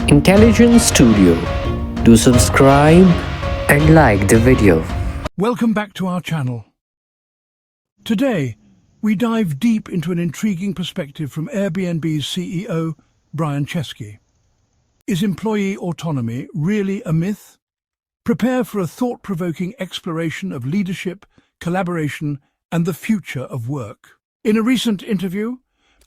Intelligence Studio. Do subscribe and like the video. Welcome back to our channel. Today, we dive deep into an intriguing perspective from Airbnb's CEO, Brian Chesky. Is employee autonomy really a myth? Prepare for a thought-provoking exploration of leadership, collaboration, and the future of work. In a recent interview,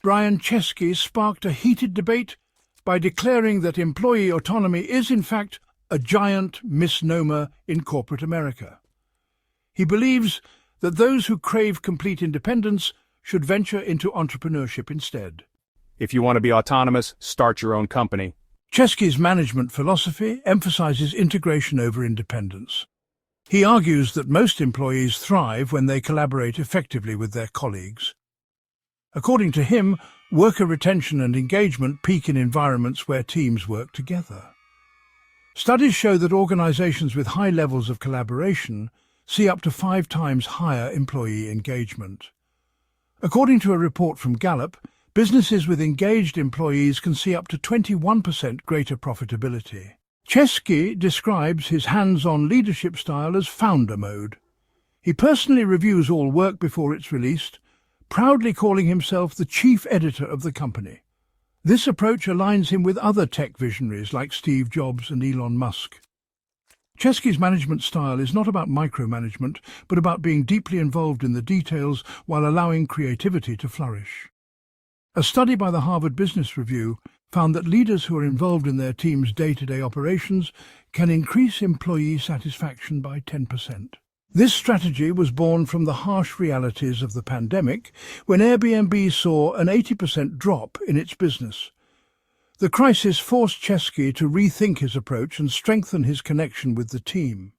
Brian Chesky sparked a heated debate by declaring that employee autonomy is, in fact, a giant misnomer in corporate America. He believes that those who crave complete independence should venture into entrepreneurship instead. If you want to be autonomous, start your own company. Chesky's management philosophy emphasizes integration over independence. He argues that most employees thrive when they collaborate effectively with their colleagues. According to him, worker retention and engagement peak in environments where teams work together. Studies show that organizations with high levels of collaboration see up to 5 times higher employee engagement. According to a report from Gallup, businesses with engaged employees can see up to 21% greater profitability. Chesky describes his hands-on leadership style as founder mode. He personally reviews all work before it's released, proudly calling himself the chief editor of the company. This approach aligns him with other tech visionaries like Steve Jobs and Elon Musk. Chesky's management style is not about micromanagement, but about being deeply involved in the details while allowing creativity to flourish. A study by the Harvard Business Review found that leaders who are involved in their team's day-to-day operations can increase employee satisfaction by 10%. This strategy was born from the harsh realities of the pandemic, when Airbnb saw an 80% drop in its business. The crisis forced Chesky to rethink his approach and strengthen his connection with the team.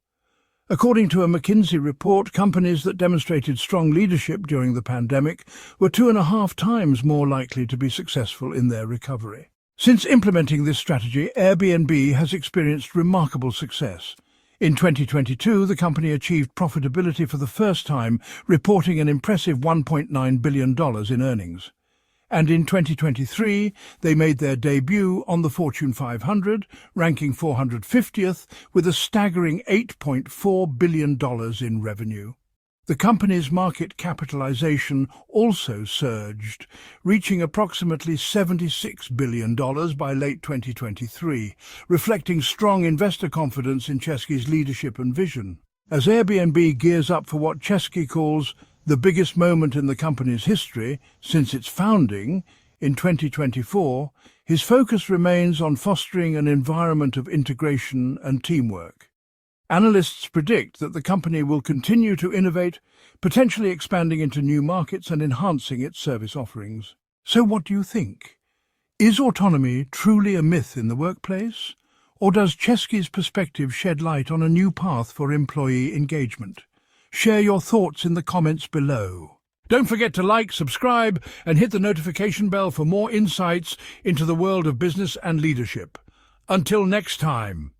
According to a McKinsey report, companies that demonstrated strong leadership during the pandemic were 2.5 times more likely to be successful in their recovery. Since implementing this strategy, Airbnb has experienced remarkable success. In 2022, the company achieved profitability for the first time, reporting an impressive $1.9 billion in earnings. And in 2023, they made their debut on the Fortune 500, ranking 450th, with a staggering $8.4 billion in revenue. The company's market capitalization also surged, reaching approximately $76 billion by late 2023, reflecting strong investor confidence in Chesky's leadership and vision. As Airbnb gears up for what Chesky calls the biggest moment in the company's history since its founding, in 2024, his focus remains on fostering an environment of integration and teamwork. Analysts predict that the company will continue to innovate, potentially expanding into new markets and enhancing its service offerings. So what do you think? Is autonomy truly a myth in the workplace? Or does Chesky's perspective shed light on a new path for employee engagement? Share your thoughts in the comments below. Don't forget to like, subscribe, and hit the notification bell for more insights into the world of business and leadership. Until next time.